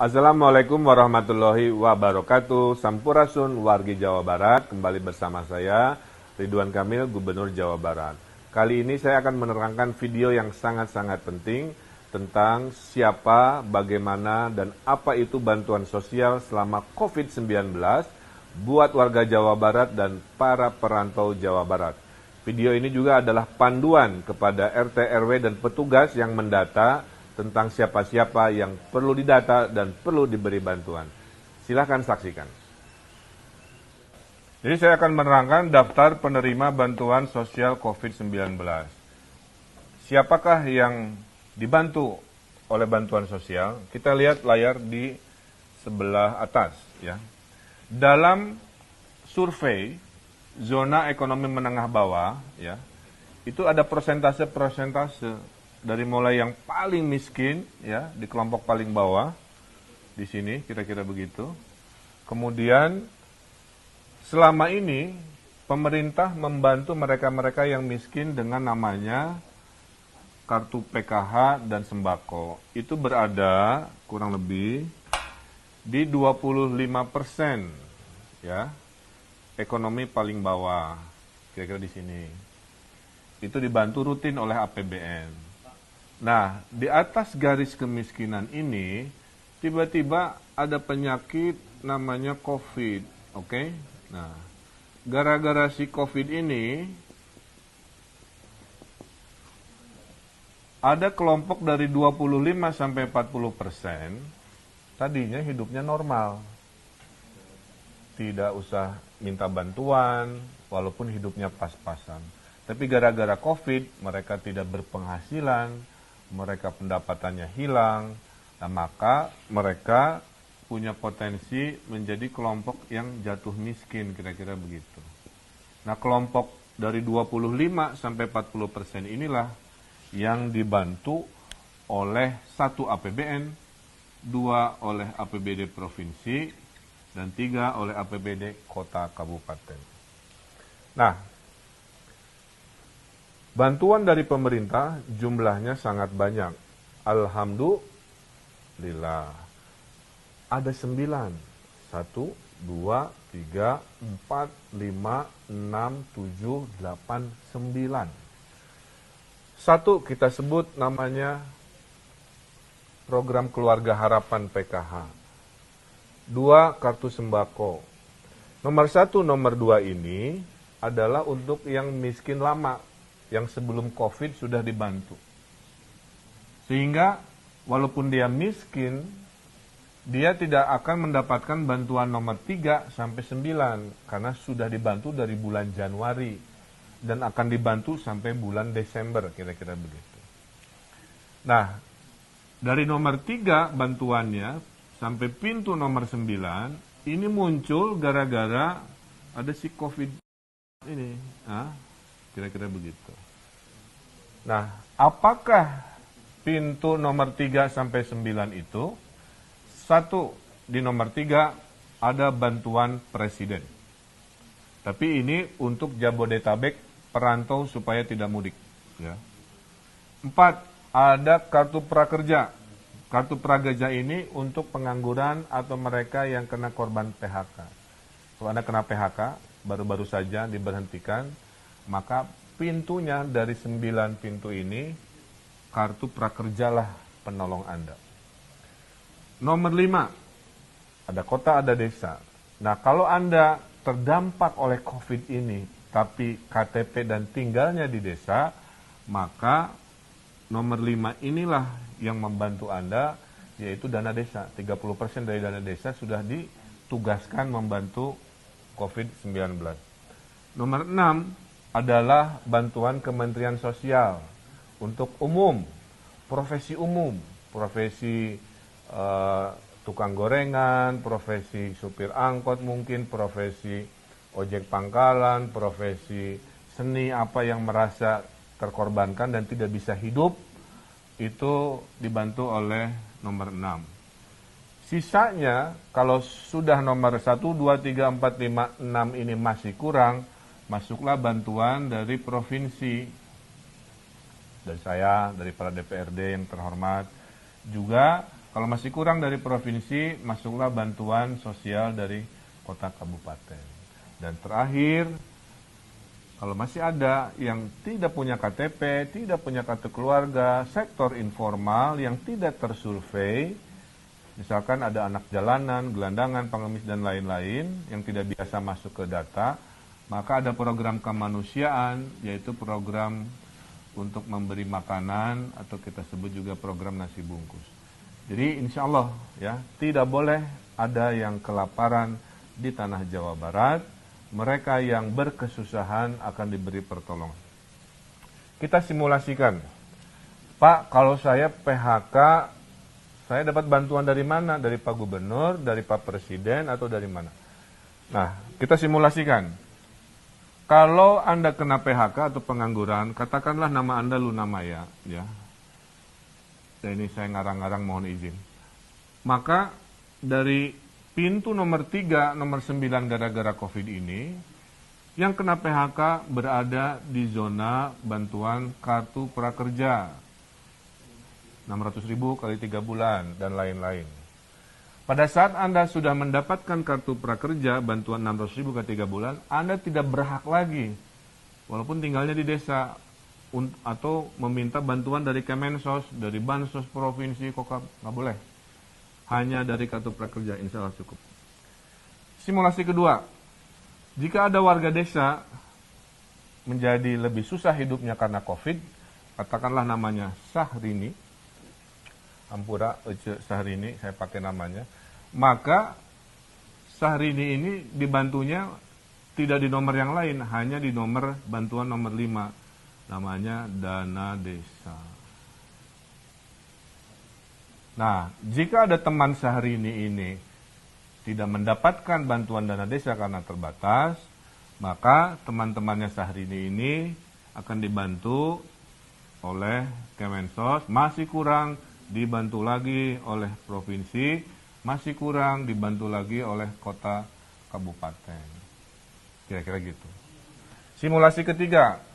Assalamualaikum warahmatullahi wabarakatuh. Sampurasun wargi Jawa Barat. Kembali bersama saya Ridwan Kamil, Gubernur Jawa Barat. Kali ini saya akan menerangkan video yang sangat-sangat penting tentang siapa, bagaimana, dan apa itu bantuan sosial selama COVID-19 buat warga Jawa Barat dan para perantau Jawa Barat. Video ini juga adalah panduan kepada RT, RW, dan petugas yang mendata tentang siapa-siapa yang perlu didata dan perlu diberi bantuan. Silahkan saksikan. Jadi saya akan menerangkan daftar penerima bantuan sosial COVID-19. Siapakah yang dibantu oleh bantuan sosial? Kita lihat layar di sebelah atas, ya. Dalam survei zona ekonomi menengah bawah, ya, itu ada persentase dari mulai yang paling miskin, ya, di kelompok paling bawah, di sini kira-kira begitu. Kemudian selama ini pemerintah membantu mereka-mereka yang miskin dengan namanya kartu PKH dan sembako. Itu berada kurang lebih di 25%, ya, ekonomi paling bawah, kira-kira di sini. Itu dibantu rutin oleh APBN. Nah, di atas garis kemiskinan ini, tiba-tiba ada penyakit namanya COVID, oke? Nah, gara-gara si COVID ini, ada kelompok dari 25-40%, tadinya hidupnya normal. Tidak usah minta bantuan, walaupun hidupnya pas-pasan. Tapi gara-gara COVID, mereka tidak berpenghasilan, mereka pendapatannya hilang, nah maka mereka punya potensi menjadi kelompok yang jatuh miskin, kira-kira begitu. Nah, kelompok dari 25-40% inilah yang dibantu oleh 1 APBN, 2 oleh APBD provinsi, dan 3 oleh APBD kota kabupaten. Nah, bantuan dari pemerintah jumlahnya sangat banyak. Alhamdulillah. Ada 9. 1, 2, 3, 4, 5, 6, 7, 8, 9. 1 kita sebut namanya program keluarga harapan PKH. 2 kartu sembako. Nomor 1, nomor 2 ini adalah untuk yang miskin lama, yang sebelum COVID sudah dibantu. Sehingga walaupun dia miskin, dia tidak akan mendapatkan bantuan nomor 3 sampai 9 karena sudah dibantu dari bulan Januari dan akan dibantu sampai bulan Desember, kira-kira begitu. Nah, dari nomor 3 bantuannya sampai pintu nomor 9 ini muncul gara-gara ada si COVID ini. Kira-kira begitu. Nah, apakah pintu nomor 3 sampai 9 itu? 1, di nomor 3 ada bantuan presiden. Tapi ini untuk Jabodetabek perantau supaya tidak mudik, ya. 4, ada kartu prakerja. Kartu prakerja ini untuk pengangguran atau mereka yang kena korban PHK. Kalau Anda kena PHK, baru-baru saja diberhentikan, maka pintunya dari 9 pintu ini, kartu prakerjalah penolong Anda. Nomor 5, ada kota, ada desa. Nah, kalau Anda terdampak oleh COVID ini, tapi KTP dan tinggalnya di desa, maka nomor 5 inilah yang membantu Anda, yaitu dana desa. 30% dari dana desa sudah ditugaskan membantu COVID-19. Nomor 6 adalah bantuan Kementerian Sosial untuk umum, profesi tukang gorengan, profesi supir angkot mungkin, profesi ojek pangkalan, profesi seni, apa yang merasa terkorbankan dan tidak bisa hidup, itu dibantu oleh nomor 6. Sisanya, kalau sudah nomor 1, 2, 3, 4, 5, 6 ini masih kurang, masuklah bantuan dari provinsi, dari saya, dari para DPRD yang terhormat, juga Kalau masih kurang dari provinsi, masuklah bantuan sosial dari kota kabupaten. Dan terakhir, kalau masih ada yang tidak punya KTP, tidak punya kartu keluarga, sektor informal yang tidak tersurvei, misalkan ada anak jalanan, gelandangan, pengemis, dan lain-lain yang tidak biasa masuk ke data, maka ada program kemanusiaan, yaitu program untuk memberi makanan, atau kita sebut juga program nasi bungkus. Jadi insya Allah ya, tidak boleh ada yang kelaparan di tanah Jawa Barat. Mereka yang berkesusahan akan diberi pertolongan. Kita simulasikan, Pak, kalau saya PHK, saya dapat bantuan dari mana? Dari Pak Gubernur, dari Pak Presiden, atau dari mana? Nah, kita simulasikan. Kalau Anda kena PHK atau pengangguran, katakanlah nama Anda Luna Maya, ya. Dan ini saya ngarang-ngarang, mohon izin. Maka dari pintu nomor 3, nomor 9 gara-gara COVID ini, yang kena PHK berada di zona bantuan kartu prakerja. 600.000 kali 3 bulan, dan lain-lain. Pada saat Anda sudah mendapatkan kartu prakerja, bantuan 600.000 kali 3 bulan, Anda tidak berhak lagi, walaupun tinggalnya di desa, atau meminta bantuan dari Kemensos, dari Bansos Provinsi, Kokap, nggak boleh. Hanya dari kartu prakerja, insya Allah cukup. Simulasi kedua, jika ada warga desa menjadi lebih susah hidupnya karena COVID, katakanlah namanya Sahrini, Ampura Ece Sahrini, saya pakai namanya, maka Sahrini ini dibantunya tidak di nomor yang lain, hanya di nomor bantuan nomor 5. Namanya dana desa. Nah, jika ada teman Sahrini ini tidak mendapatkan bantuan dana desa karena terbatas, maka teman-temannya Sahrini ini akan dibantu oleh Kemensos, masih kurang dibantu lagi oleh provinsi, masih kurang dibantu lagi oleh kota kabupaten. Kira-kira gitu. Simulasi ketiga,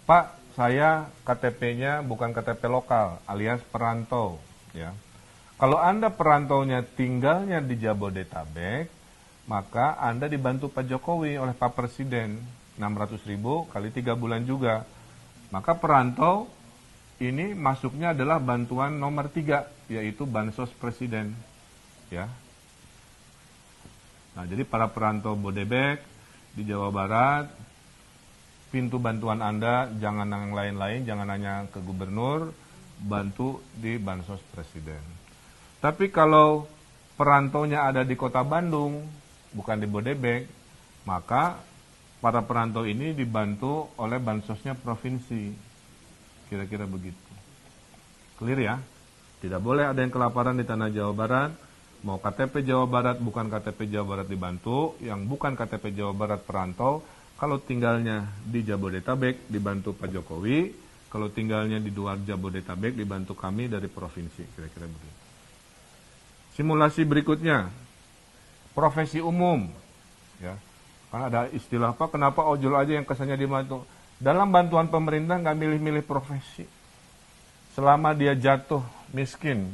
Pak, saya KTP-nya bukan KTP lokal, alias perantau. Ya. Kalau Anda perantaunya tinggalnya di Jabodetabek, maka Anda dibantu Pak Jokowi oleh Pak Presiden, 600.000 kali 3 bulan juga. Maka perantau ini masuknya adalah bantuan nomor 3, yaitu Bansos Presiden. Ya. Nah, jadi para perantau Bodebek di Jawa Barat, pintu bantuan Anda jangan yang lain-lain, jangan hanya ke gubernur, bantu di Bansos Presiden. Tapi kalau perantaunya ada di kota Bandung, bukan di Bodebek, maka para perantau ini dibantu oleh Bansosnya provinsi. Kira-kira begitu. Clear ya? Tidak boleh ada yang kelaparan di tanah Jawa Barat, mau KTP Jawa Barat, bukan KTP Jawa Barat dibantu, yang bukan KTP Jawa Barat perantau. Kalau tinggalnya di Jabodetabek dibantu Pak Jokowi, kalau tinggalnya di luar Jabodetabek dibantu kami dari provinsi, kira-kira begitu. Simulasi berikutnya, profesi umum, ya. Karena ada istilah apa? Kenapa ojol aja yang kesannya dibantu? Dalam bantuan pemerintah nggak milih-milih profesi. Selama dia jatuh miskin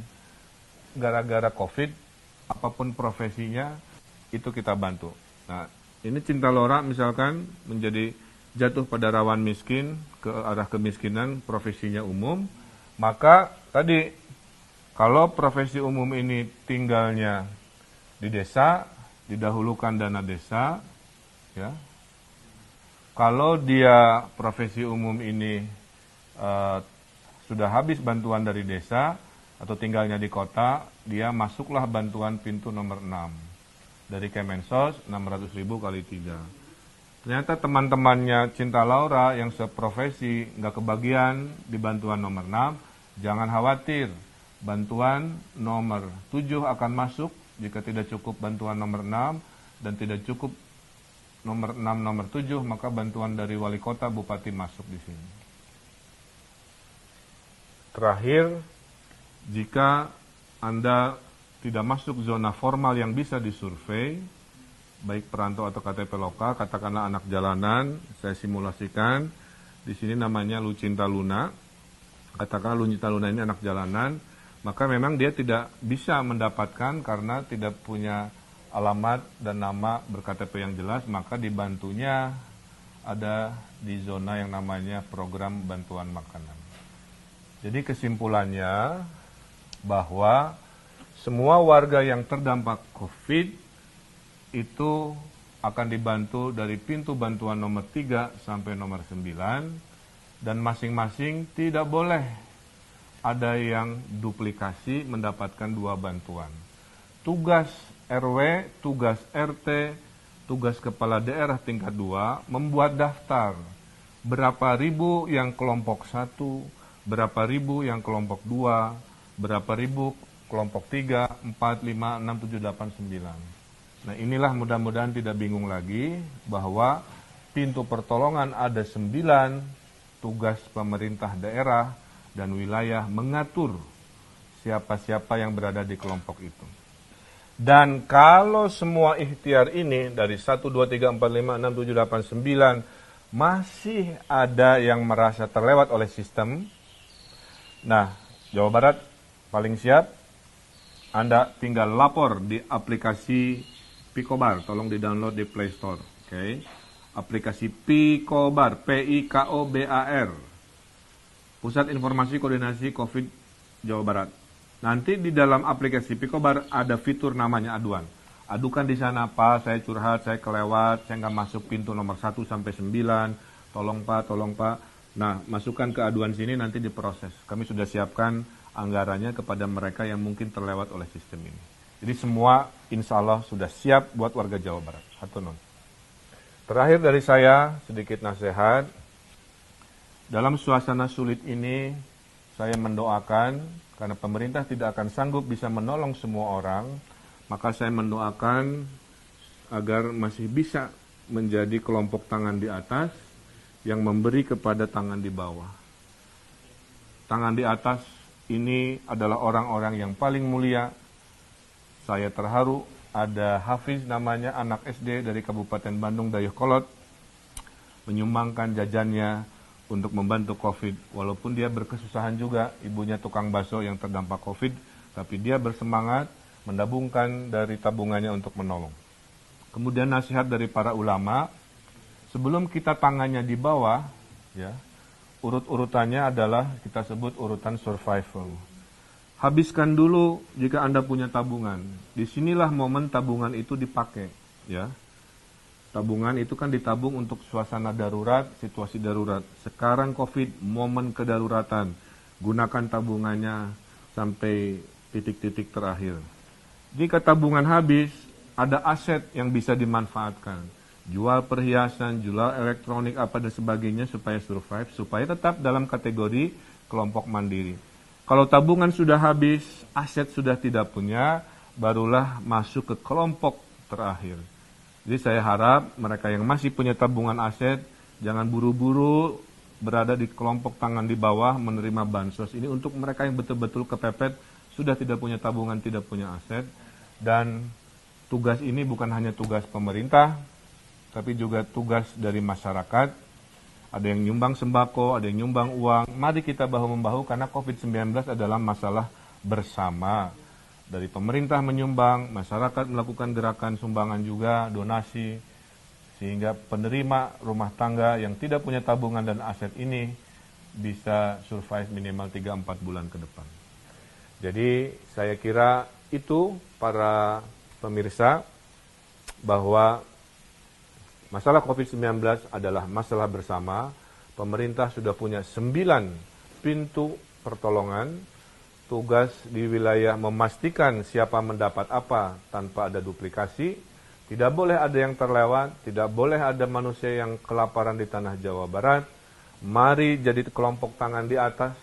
gara-gara COVID, apapun profesinya itu kita bantu. Nah, ini Cinta Lora misalkan menjadi jatuh pada rawan miskin, ke arah kemiskinan, profesinya umum, maka tadi kalau profesi umum ini tinggalnya di desa, didahulukan dana desa, ya. Kalau dia profesi umum ini sudah habis bantuan dari desa atau tinggalnya di kota, dia masuklah bantuan pintu nomor 6. Dari Kemensos, 600.000 kali 3. Ternyata teman-temannya Cinta Laura yang seprofesi nggak kebagian di bantuan nomor 6, jangan khawatir. Bantuan nomor 7 akan masuk jika tidak cukup bantuan nomor 6 dan tidak cukup nomor 6, nomor 7, maka bantuan dari wali kota, bupati masuk di sini. Terakhir, jika Anda tidak masuk zona formal yang bisa disurvei, baik perantau atau KTP lokal, katakanlah anak jalanan, saya simulasikan, di sini namanya Lucinta Luna, katakanlah Lucinta Luna ini anak jalanan, maka memang dia tidak bisa mendapatkan karena tidak punya alamat dan nama ber-KTP yang jelas, maka dibantunya ada di zona yang namanya program bantuan makanan. Jadi kesimpulannya bahwa semua warga yang terdampak COVID itu akan dibantu dari pintu bantuan nomor 3 sampai nomor 9, dan masing-masing tidak boleh ada yang duplikasi mendapatkan 2 bantuan. Tugas RW, tugas RT, tugas kepala daerah tingkat 2 membuat daftar berapa ribu yang kelompok 1, berapa ribu yang kelompok 2, berapa ribu kelompok 3, 4, 5, 6, 7, 8, 9. Nah inilah mudah-mudahan tidak bingung lagi bahwa pintu pertolongan ada 9, tugas pemerintah daerah dan wilayah mengatur siapa-siapa yang berada di kelompok itu. Dan kalau semua ikhtiar ini dari 1, 2, 3, 4, 5, 6, 7, 8, 9 masih ada yang merasa terlewat oleh sistem, nah Jawa Barat paling siap. Anda tinggal lapor di aplikasi Pikobar, tolong di-download di Play Store. Oke. Aplikasi Pikobar, P-I-K-O-B-A-R. Pusat Informasi Koordinasi COVID Jawa Barat. Nanti di dalam aplikasi Pikobar ada fitur namanya aduan. Adukan di sana, Pak, saya curhat, saya kelewat, saya nggak masuk pintu nomor 1 sampai 9. Tolong Pak. Nah, masukkan ke aduan sini nanti diproses. Kami sudah siapkan anggarannya kepada mereka yang mungkin terlewat oleh sistem ini. Jadi semua insya Allah sudah siap buat warga Jawa Barat. Hatunun. Terakhir dari saya, sedikit nasihat. Dalam suasana sulit ini, saya mendoakan, karena pemerintah tidak akan sanggup bisa menolong semua orang, maka saya mendoakan agar masih bisa menjadi kelompok tangan di atas yang memberi kepada tangan di bawah. Tangan di atas ini adalah orang-orang yang paling mulia. Saya terharu ada Hafiz namanya, anak SD dari Kabupaten Bandung Dayakolot, menyumbangkan jajannya untuk membantu COVID. Walaupun dia berkesusahan juga, ibunya tukang bakso yang terdampak COVID, tapi dia bersemangat mendabungkan dari tabungannya untuk menolong. Kemudian nasihat dari para ulama, sebelum kita tangannya di bawah, ya, urut-urutannya adalah kita sebut urutan survival. Habiskan dulu jika Anda punya tabungan. Disinilah momen tabungan itu dipakai, ya. Tabungan itu kan ditabung untuk suasana darurat, situasi darurat. Sekarang COVID, momen kedaruratan. Gunakan tabungannya sampai titik-titik terakhir. Jika tabungan habis, ada aset yang bisa dimanfaatkan. Jual perhiasan, jual elektronik, apa dan sebagainya supaya survive, supaya tetap dalam kategori kelompok mandiri. Kalau tabungan sudah habis, aset sudah tidak punya, barulah masuk ke kelompok terakhir. Jadi saya harap mereka yang masih punya tabungan aset, jangan buru-buru berada di kelompok tangan di bawah menerima bansos. Ini untuk mereka yang betul-betul kepepet, sudah tidak punya tabungan, tidak punya aset. Dan tugas ini bukan hanya tugas pemerintah, tapi juga tugas dari masyarakat. Ada yang nyumbang sembako, ada yang nyumbang uang. Mari kita bahu-membahu karena COVID-19 adalah masalah bersama. Dari pemerintah menyumbang, masyarakat melakukan gerakan sumbangan juga, donasi. Sehingga penerima rumah tangga yang tidak punya tabungan dan aset ini bisa survive minimal 3-4 bulan ke depan. Jadi saya kira itu para pemirsa bahwa masalah COVID-19 adalah masalah bersama. Pemerintah sudah punya 9 pintu pertolongan. Tugas di wilayah memastikan siapa mendapat apa tanpa ada duplikasi. Tidak boleh ada yang terlewat, tidak boleh ada manusia yang kelaparan di tanah Jawa Barat. Mari jadi kelompok tangan di atas.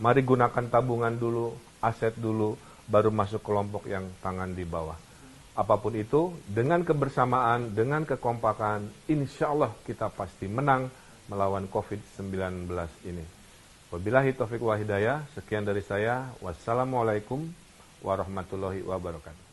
Mari gunakan tabungan dulu, aset dulu, baru masuk kelompok yang tangan di bawah. Apapun itu, dengan kebersamaan, dengan kekompakan, insya Allah kita pasti menang melawan COVID-19 ini. Wabillahi taufiq wa hidayah, sekian dari saya. Wassalamualaikum warahmatullahi wabarakatuh.